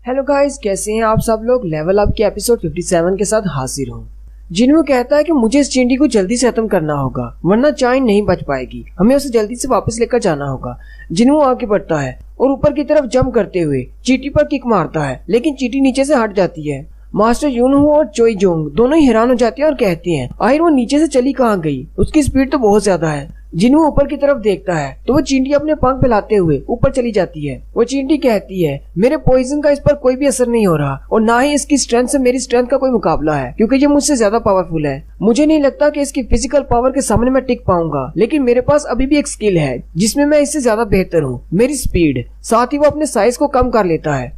Hello guys, कैसे हैं आप सब लोग। लेवल अप के एपिसोड 57 के साथ हाजिर हूँ। जिन्हों कहता है कि मुझे इस चींटी को जल्दी से खत्म करना होगा वरना चाइन नहीं बच पाएगी, हमें उसे जल्दी से वापस लेकर जाना होगा। जिन्हों आगे बढ़ता है और ऊपर की तरफ जंप करते हुए चींटी पर किक मारता है, लेकिन चींटी नीचे से हट जाती है। मास्टर यूनहू और चोई जोंग दोनों ही हैरान हो जाते हैं और कहते हैं आखिर वो नीचे से चली कहाँ गई, उसकी स्पीड तो बहुत ज्यादा है। जिन्हू ऊपर की तरफ देखता है तो वो चींटी अपने पंख फैलाते हुए ऊपर चली जाती है। वो चींटी कहती है मेरे पॉइजन का इस पर कोई भी असर नहीं हो रहा और ना ही इसकी स्ट्रेंथ से मेरी स्ट्रेंथ का कोई मुकाबला है, क्योंकि ये मुझसे ज्यादा पावरफुल है। मुझे नहीं लगता कि इसकी फिजिकल पावर के सामने मैं टिक पाऊंगा, लेकिन मेरे पास अभी भी एक स्किल है जिसमें मैं इससे ज्यादा बेहतर हूँ, मेरी स्पीड। साथ ही वो अपने साइज को कम कर लेता है।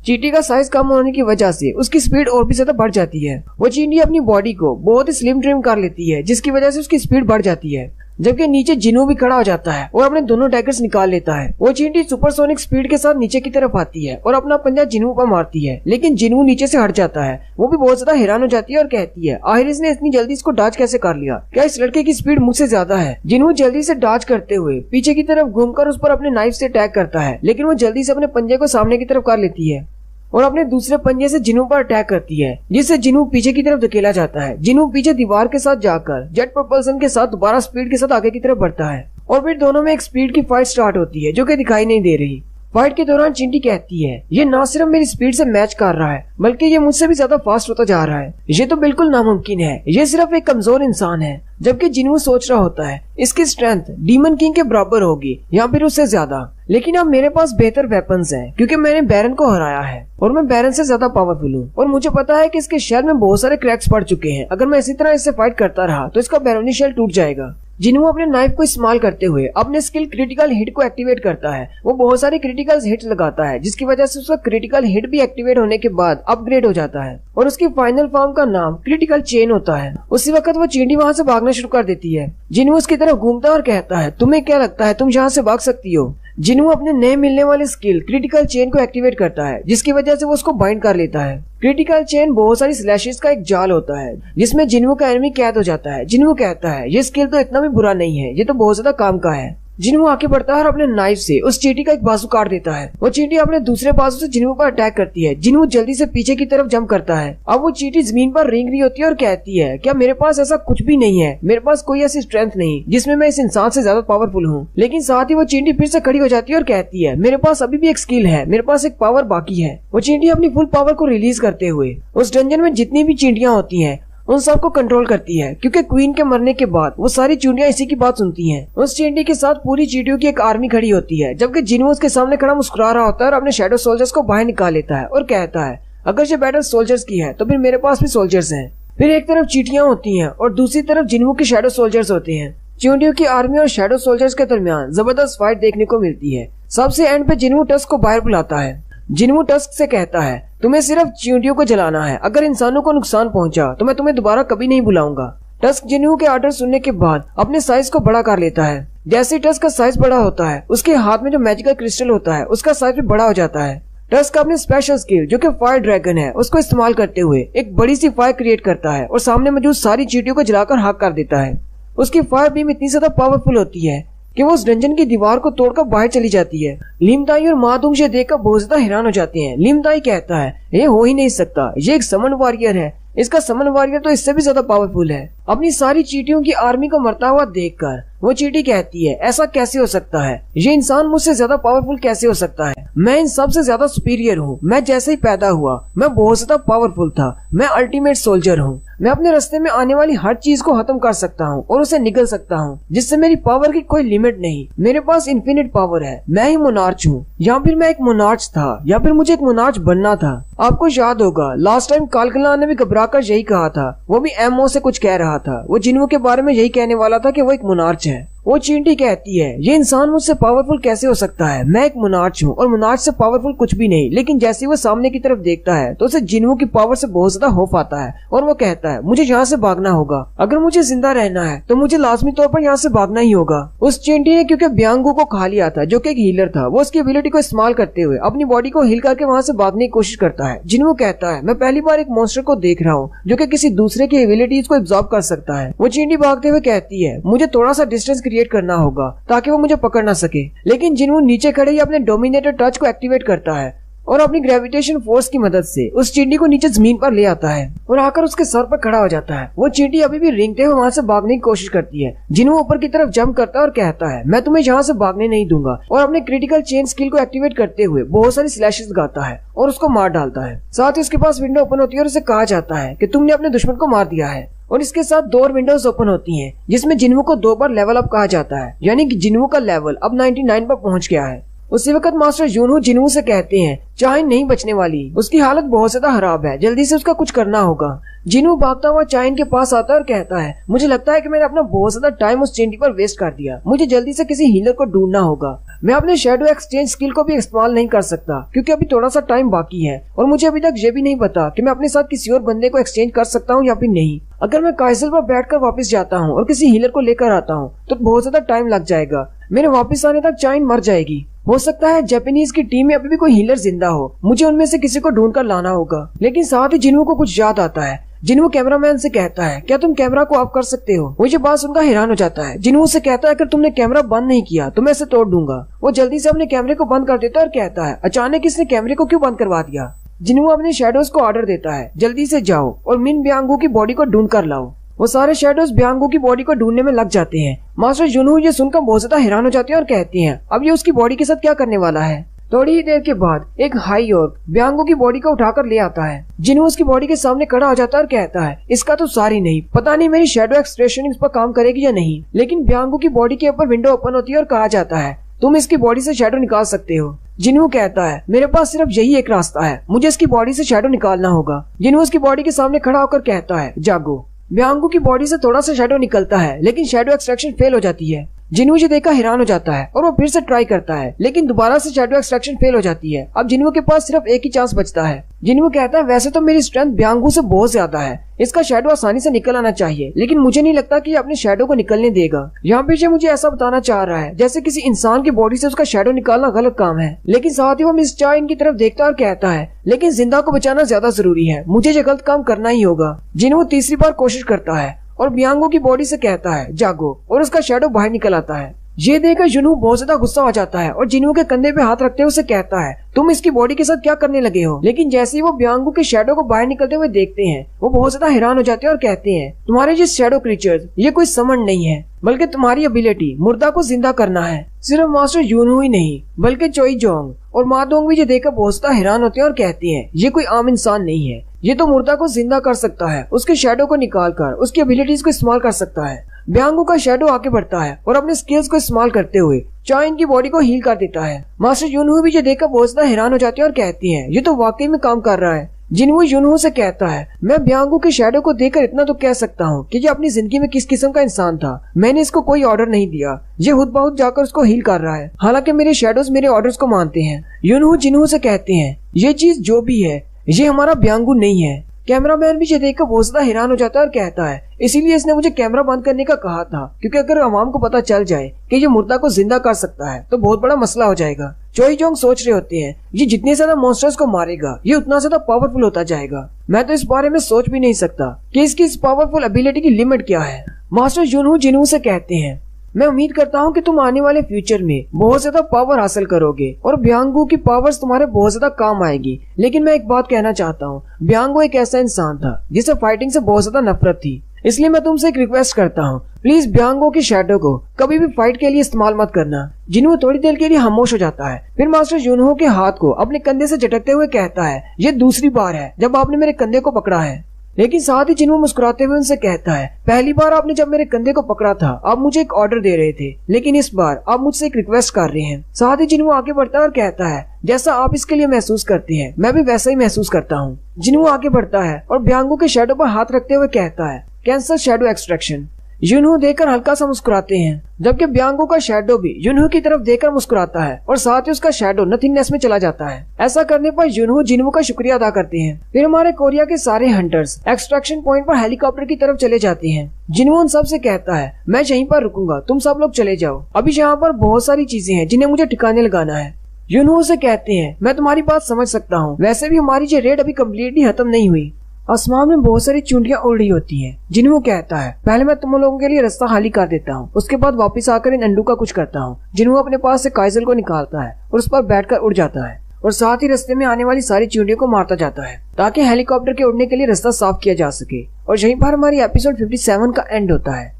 चींटी का साइज कम होने की वजह से उसकी स्पीड और भी ज्यादा बढ़ जाती है। वो चींटी अपनी बॉडी को बहुत ही स्लिम ट्रिम कर लेती है, जिसकी वजह से उसकी स्पीड बढ़ जाती है। जबकि नीचे जिन्हू भी खड़ा हो जाता है और अपने दोनों डैगर्स निकाल लेता है। वो चींटी सुपरसोनिक स्पीड के साथ नीचे की तरफ आती है और अपना पंजा जिन्हू पर मारती है, लेकिन जिन्हू नीचे से हट जाता है। वो भी बहुत ज्यादा हैरान हो जाती है और कहती है आखिर इसने इतनी जल्दी इसको डॉज कैसे कर लिया, क्या इस लड़के की स्पीड मुझसे ज्यादा है। जिन्हू जल्दी से डॉज करते हुए पीछे की तरफ घूमकर उस पर अपने नाइफ से अटैक करता है, लेकिन वो जल्दी से अपने पंजे को सामने की तरफ कर लेती है और अपने दूसरे पंजे से जिन्हू पर अटैक करती है, जिससे जिन्हू पीछे की तरफ धकेला जाता है। जिन्हू पीछे दीवार के साथ जाकर जेट प्रोपल्सन के साथ दोबारा स्पीड के साथ आगे की तरफ बढ़ता है और फिर दोनों में एक स्पीड की फाइट स्टार्ट होती है जो कि दिखाई नहीं दे रही। फाइट के दौरान चींटी कहती है ये ना सिर्फ मेरी स्पीड से मैच कर रहा है बल्कि ये मुझसे भी ज्यादा फास्ट होता जा रहा है। ये तो बिल्कुल नामुमकिन है, ये सिर्फ एक कमजोर इंसान है। जबकि जिन्हू सोच रहा होता है इसकी स्ट्रेंथ डीमन किंग के बराबर होगी या फिर उससे ज्यादा, लेकिन अब मेरे पास बेहतर वेपन्स हैं क्योंकि मैंने बैरन को हराया है और मैं बैरन से ज्यादा पावरफुल हूँ और मुझे पता है कि इसके शेल में बहुत सारे क्रैक्स पड़ चुके हैं। अगर मैं इसी तरह इससे फाइट करता रहा तो इसका बैरोनी शेल टूट जाएगा। जिन्हू अपने नाइफ को इस्तेमाल करते हुए अपने स्किल क्रिटिकल हिट को एक्टिवेट करता है। वो बहुत सारी क्रिटिकल हिट लगाता है, जिसकी वजह से उसका क्रिटिकल हिट भी एक्टिवेट होने के बाद अपग्रेड हो जाता है और उसकी फाइनल फॉर्म का नाम क्रिटिकल चेन होता है। उसी वक्त वो चींटी वहाँ से भागना शुरू कर देती है। जिन्हू उसकी तरफ घूमता है और कहता है तुम्हें क्या लगता है तुम यहाँ से भाग सकती हो। जिन्हू अपने नए मिलने वाले स्किल क्रिटिकल चेन को एक्टिवेट करता है, जिसकी वजह से वो उसको बाइंड कर लेता है। क्रिटिकल चेन बहुत सारी स्लैशेस का एक जाल होता है जिसमें जिन्हू का एनिमी कैद हो जाता है। जिन्हू कहता है ये स्किल तो इतना भी बुरा नहीं है, ये तो बहुत ज्यादा काम का है। जिन्हू आगे बढ़ता है और अपने नाइफ से उस चींटी का एक बाजू काट देता है। वो चींटी अपने दूसरे बाजू से जिन्हू पर अटैक करती है। जिन्हू जल्दी से पीछे की तरफ जंप करता है। अब वो चींटी जमीन पर रेंग रही होती है और कहती है क्या मेरे पास ऐसा कुछ भी नहीं है, मेरे पास कोई ऐसी स्ट्रेंथ नहीं जिसमें मैं इस इंसान से ज्यादा पावरफुल हूँ। लेकिन साथ ही वो चींटी फिर से खड़ी हो जाती है और कहती है मेरे पास अभी भी एक स्किल है, मेरे पास एक पावर बाकी है। वो चींटी अपनी फुल पावर को रिलीज करते हुए उस डंजन में जितनी भी चींटियां होती हैं उन सबको कंट्रोल करती है, क्योंकि क्वीन के मरने के बाद वो सारी चींटियां इसी की बात सुनती हैं। उस चींटी के साथ पूरी चींटियों की एक आर्मी खड़ी होती है, जबकि जिन्हू उसके सामने खड़ा मुस्कुरा रहा होता है और अपने शैडो सोल्जर्स को बाहर निकाल लेता है और कहता है अगर ये बैटल सोल्जर्स की है तो फिर मेरे पास भी सोल्जर्स हैं। फिर एक तरफ चींटियां होती हैं और दूसरी तरफ जिन्हू के शैडो सोल्जर्स होते हैं। चींटियों की आर्मी और शैडो सोल्जर्स के दरमियान जबरदस्त फाइट देखने को मिलती है। सबसे एंड पे जिन्हू टस्क को बाहर बुलाता है। जिन्हू टस्क से कहता है तुम्हें सिर्फ चींटियों को जलाना है, अगर इंसानों को नुकसान पहुंचा तो मैं तुम्हें दोबारा कभी नहीं बुलाऊंगा। टस्क जिन्हू के ऑर्डर सुनने के बाद अपने साइज को बड़ा कर लेता है। जैसे टस्क का साइज बड़ा होता है उसके हाथ में जो मैजिकल क्रिस्टल होता है उसका साइज भी बड़ा हो जाता है। टस्क अपने स्पेशल स्किल जो कि फायर ड्रैगन है उसको इस्तेमाल करते हुए एक बड़ी सी फायर क्रिएट करता है और सामने मौजूद सारी चींटियों को जलाकर खाक कर देता है। उसकी फायर बीम इतनी ज्यादा पावरफुल होती है कि वो उस डंजन की दीवार को तोड़कर बाहर चली जाती है। लिमदाई और मादुंग ये देखकर बहुत ज्यादा हैरान हो जाते हैं। लिमदाई कहता है ये हो ही नहीं सकता, ये एक समन वॉरियर है, इसका समन वॉरियर तो इससे भी ज्यादा पावरफुल है। अपनी सारी चींटियों की आर्मी को मरता हुआ देखकर वो चींटी कहती है ऐसा कैसे हो सकता है, ये इंसान मुझसे ज्यादा पावरफुल कैसे हो सकता है, मैं इन सबसे ज्यादा सुपीरियर हूँ। मैं जैसे ही पैदा हुआ मैं बहुत ज्यादा पावरफुल था, मैं अल्टीमेट सोल्जर हूँ। मैं अपने रास्ते में आने वाली हर चीज को खत्म कर सकता हूँ और उसे निगल सकता हूँ, जिससे मेरी पावर की कोई लिमिट नहीं। मेरे पास इन्फिनिट पावर है। मैं ही मोनार्च हूँ, या फिर मैं एक मोनार्च था, या फिर मुझे एक मोनार्च बनना था। आपको याद होगा लास्ट टाइम कालकला ने भी घबरा कर यही कहा था, वो भी एमओ से कुछ कह रहा था। वो जिन्हू के बारे में यही कहने वाला था कि वो एक मोनार्च है। वो चींटी कहती है ये इंसान मुझसे पावरफुल कैसे हो सकता है, मैं एक मोनार्च हूँ और मोनार्च से पावरफुल कुछ भी नहीं। लेकिन जैसे वो सामने की तरफ देखता है तो उसे जिन्हू की पावर से बहुत ज्यादा खौफ आता है और वो कहता है मुझे यहाँ से भागना होगा, अगर मुझे जिंदा रहना है तो मुझे लाजमी तौर पर यहाँ से भागना ही होगा। उस चींटी ने क्योंकि ब्यांगू को खा लिया था जो कि एक हीलर था, वो उसकी एबिलिटी को इस्तेमाल करते हुए अपनी बॉडी को हील करके वहाँ से भागने की कोशिश करता है। जिन्हू कहता है मैं पहली बार एक मॉन्स्टर को देख रहा हूँ जो कि किसी दूसरे की एबिलिटीज को एब्जॉर्ब कर सकता है। वो चींटी भागते हुए कहती है मुझे थोड़ा सा डिस्टेंस क्रिएट करना होगा ताकि वो मुझे पकड़ ना सके। लेकिन जिन्हू नीचे खड़े ही अपने डोमिनेटर टच को एक्टिवेट करता है और अपनी ग्रेविटेशन फोर्स की मदद से उस चींटी को नीचे जमीन पर ले आता है और आकर उसके सर पर खड़ा हो जाता है। वो चींटी अभी भी रेंगते हुए वहाँ से भागने की कोशिश करती है। जिन्हों ऊपर की तरफ जंप करता है और कहता है मैं तुम्हें यहाँ से भागने नहीं दूंगा, और अपने क्रिटिकल चेन स्किल को एक्टिवेट करते हुए बहुत सारी स्लैशेस लगाता है और उसको मार डालता है। साथ ही उसके पास विंडो ओपन होती है और उसे कहा जाता है कि तुमने अपने दुश्मन को मार दिया है। और इसके साथ 2 और विंडोज ओपन होती हैं जिसमें जिन्हों को 2 बार लेवल अप कहा जाता है, यानी कि जिन्हों का लेवल अब 99 पर पहुंच गया है। उसी वक्त मास्टर यूनहू जिन्हों से कहते हैं चाइन नहीं बचने वाली, उसकी हालत बहुत ज्यादा खराब है, जल्दी से उसका कुछ करना होगा। जिन्हों भागता हुआ चाइन के पास आता है और कहता है मुझे लगता है कि मैंने अपना बहुत ज्यादा टाइम उस चींटी पर वेस्ट कर दिया, मुझे जल्दी से किसी हीलर को ढूंढना होगा। मैं अपने शैडो एक्सचेंज स्किल को भी इस्तेमाल नहीं कर सकता क्योंकि अभी थोड़ा सा टाइम बाकी है, और मुझे अभी तक ये भी नहीं पता कि मैं अपने साथ किसी और बंदे को एक्सचेंज कर सकता हूँ या फिर नहीं। अगर मैं काइसल पर बैठकर वापस जाता हूँ और किसी हीलर को लेकर आता हूँ तो बहुत ज्यादा टाइम लग जाएगा। मेरे वापस आने तक चाइन मर जाएगी। हो सकता है जापानीज की टीम में अभी भी कोई हीलर जिंदा हो, मुझे उनमें से किसी को ढूंढ कर लाना होगा। लेकिन साथ ही जिन्हों को कुछ याद आता है। जिन्हों कैमरामैन से कहता है क्या तुम कैमरा को ऑफ कर सकते हो। वो ये बात सुनकर हैरान हो जाता है। जिन्हों से कहता है अगर तुमने कैमरा बंद नहीं किया तो मैं इसे तोड़ दूंगा। वो जल्दी से अपने कैमरे को बंद कर देता है और कहता है अचानक इसने कैमरे को क्यों बंद करवा दिया। जिन्हों अपने शैडोज को ऑर्डर देता है जल्दी से जाओ और मिन ब्यांगो की बॉडी को ढूंढ कर लाओ। वो सारे शैडोज ब्यांगो की बॉडी को ढूंढने में लग जाते हैं। मास्टर यूनहू ये सुनकर बहुत ज्यादा हैरान हो जाते हैं और कहते हैं अब ये उसकी बॉडी के साथ क्या करने वाला है। थोड़ी ही देर के बाद एक हाई ऑर्क ब्यांगो की बॉडी को उठाकर ले आता है। जिन्हों उसकी बॉडी के सामने खड़ा हो जाता है और कहता है इसका तो सारी नहीं, पता नहीं मेरी शैडो एक्सट्रैक्शन इस पर काम करेगी या नहीं। लेकिन ब्यांगो की बॉडी के ऊपर विंडो ओपन होती है और कहा जाता है तुम इसकी बॉडी से शैडो निकाल सकते हो। जिन्हों कहता है मेरे पास सिर्फ यही एक रास्ता है, मुझे इसकी बॉडी से शैडो निकालना होगा। जिन्हों उसकी बॉडी के सामने खड़ा होकर कहता है जागो। ब्यांगो की बॉडी से थोड़ा सा शैडो निकलता है लेकिन शैडो एक्सट्रैक्शन फेल हो जाती है। जिन्हों ये देखकर हैरान हो जाता है और वो फिर से ट्राई करता है लेकिन दोबारा से शैडो एक्सट्रैक्शन फेल हो जाती है। अब जिन्हों के पास सिर्फ एक ही चांस बचता है। जिन्हों कहता है वैसे तो मेरी स्ट्रेंथ ब्यांगो से बहुत ज्यादा है, इसका शैडो आसानी से निकल आना चाहिए, लेकिन मुझे नहीं लगता कि ये अपने शैडो को निकलने देगा। यहाँ पे ये मुझे ऐसा बताना चाह रहा है जैसे किसी इंसान की बॉडी से उसका शैडो निकालना गलत काम है। लेकिन साथ ही वो मिस चाइन की तरफ देखता है और कहता है लेकिन जिंदा को बचाना ज्यादा जरूरी है, मुझे ये गलत काम करना ही होगा। जिन्हों तीसरी बार कोशिश करता है और ब्यांगो की बॉडी से कहता है जागो और उसका शैडो बाहर निकल आता है। ये देखकर यूनहू बहुत ज्यादा गुस्सा हो जाता है और जिन्हों के कंधे पे हाथ रखते हुए उसे कहता है तुम इसकी बॉडी के साथ क्या करने लगे हो। लेकिन जैसे ही वो ब्यांगो के शैडो को बाहर निकलते हुए देखते हैं वो बहुत ज्यादा हैरान हो जाते हैं और कहते हैं तुम्हारे ये शैडो क्रीचर्स ये कोई समन नहीं है बल्कि तुम्हारी एबिलिटी मुर्दा को जिंदा करना है। सिर्फ मास्टर यूनहू ही नहीं बल्कि चोई जोंग और मादोंग भी ये देखकर बहुत ज्यादा हैरान होते हैं और कहते हैं ये कोई आम इंसान नहीं है, ये तो मुर्दा को जिंदा कर सकता है, उसके शैडो को निकाल कर उसकी एबिलिटीज को इस्तेमाल कर सकता है। ब्यांगो का शैडो आगे बढ़ता है और अपने स्किल्स को इस्तेमाल करते हुए चाइन की बॉडी को हील कर देता है। मास्टर यूनहू भी ये देखकर बहुत ज्यादा हैरान हो जाते हैं और कहती हैं ये तो वाकई में काम कर रहा है। जिन्हों यूनहू से कहता है मैं ब्यांगो के शैडो को देखकर इतना तो कह सकता हूँ कि ये अपनी जिंदगी में किस किस्म का इंसान था, मैंने इसको कोई ऑर्डर नहीं दिया, ये खुद बहुत जाकर उसको हील कर रहा है, हालांकि मेरे शैडोज मेरे ऑर्डर्स को मानते हैं। यूनहू जिन्हों से कहते हैं ये चीज जो भी है ये हमारा ब्यांगो नहीं है। कैमरामैन भी ये देखकर बहुत ज्यादा हैरान हो जाता है और कहता है इसीलिए इसने मुझे कैमरा बंद करने का कहा था, क्योंकि अगर अवाम को पता चल जाए कि ये मुर्दा को जिंदा कर सकता है तो बहुत बड़ा मसला हो जाएगा। चोई जोंग सोच रहे होते हैं ये जितने ज्यादा मॉन्स्टर्स को मारेगा ये उतना ज्यादा पावरफुल होता जाएगा। मैं तो इस बारे में सोच भी नहीं सकता कि इसकी इस पावरफुल एबिलिटी की लिमिट क्या है। मास्टर यूनहू जिन्हों से कहते हैं मैं उम्मीद करता हूँ कि तुम आने वाले फ्यूचर में बहुत ज्यादा पावर हासिल करोगे और ब्यांगो की पावर्स तुम्हारे बहुत ज्यादा काम आएगी। लेकिन मैं एक बात कहना चाहता हूँ, ब्यांगो एक ऐसा इंसान था जिसे फाइटिंग से बहुत ज्यादा नफरत थी, इसलिए मैं तुमसे एक रिक्वेस्ट करता हूँ प्लीज ब्यांगो की शैडो को कभी भी फाइट के लिए इस्तेमाल मत करना। जिन्हों थोड़ी देर के लिए खामोश हो जाता है, फिर मास्टर यूनहू के हाथ को अपने कंधे से झटकते हुए कहता है ये दूसरी बार है जब आपने मेरे कंधे को पकड़ा है। लेकिन साथ ही जिन्हों मुस्कुराते हुए उनसे कहता है पहली बार आपने जब मेरे कंधे को पकड़ा था आप मुझे एक ऑर्डर दे रहे थे, लेकिन इस बार आप मुझसे एक रिक्वेस्ट कर रहे हैं। साथ ही जिन्हों आगे बढ़ता है और कहता है जैसा आप इसके लिए महसूस करते हैं मैं भी वैसा ही महसूस करता हूँ। जिन्हों आगे बढ़ता है और ब्यांगो के शैडो पर हाथ रखते हुए कहता है कैंसर शैडो एक्सट्रैक्शन। यूनहू देखकर हल्का सा मुस्कुराते हैं, जबकि ब्यांगो का शैडो भी यूनहू की तरफ देखकर मुस्कुराता है और साथ ही उसका शैडो नथिंगनेस में चला जाता है। ऐसा करने पर यूनहू जिन्हू का शुक्रिया अदा करते हैं। फिर हमारे कोरिया के सारे हंटर्स एक्सट्रैक्शन पॉइंट पर हेलीकॉप्टर की तरफ चले जाते हैं। जिन्हू उन सब से कहता है मैं यहीं पर रुकूंगा, तुम सब लोग चले जाओ, अभी यहाँ पर बहुत सारी चीजें हैं जिन्हें मुझे ठिकाने लगाना है। यूनहू से कहते हैं मैं तुम्हारी बात समझ सकता हूँ, वैसे भी हमारी ये रेड अभी कम्प्लीटली खत्म नहीं हुई। आसमान में बहुत सारी चूंटियां उड़ रही होती हैं। जिन्हों कहता है पहले मैं तुम लोगों के लिए रास्ता खाली कर देता हूँ, उसके बाद वापस आकर इन अंडू का कुछ करता हूँ। जिन्हों अपने पास से काइजल को निकालता है और उस पर बैठकर उड़ जाता है और साथ ही रास्ते में आने वाली सारी चींटियों को मारता जाता है ताकि हेलीकॉप्टर के उड़ने के लिए रास्ता साफ किया जा सके। और यहीं पर हमारी एपिसोड 57 का एंड होता है।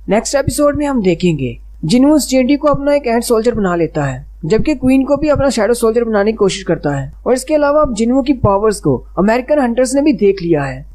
नेक्स्ट एपिसोड में हम देखेंगे जिन्हू उस चींटी को अपना एक एंड सोल्जर बना लेता है, जबकि क्वीन को भी अपना शैडो सोल्जर बनाने की कोशिश करता है। और इसके अलावा अब जिन्हू की पावर्स को अमेरिकन हंटर्स ने भी देख लिया है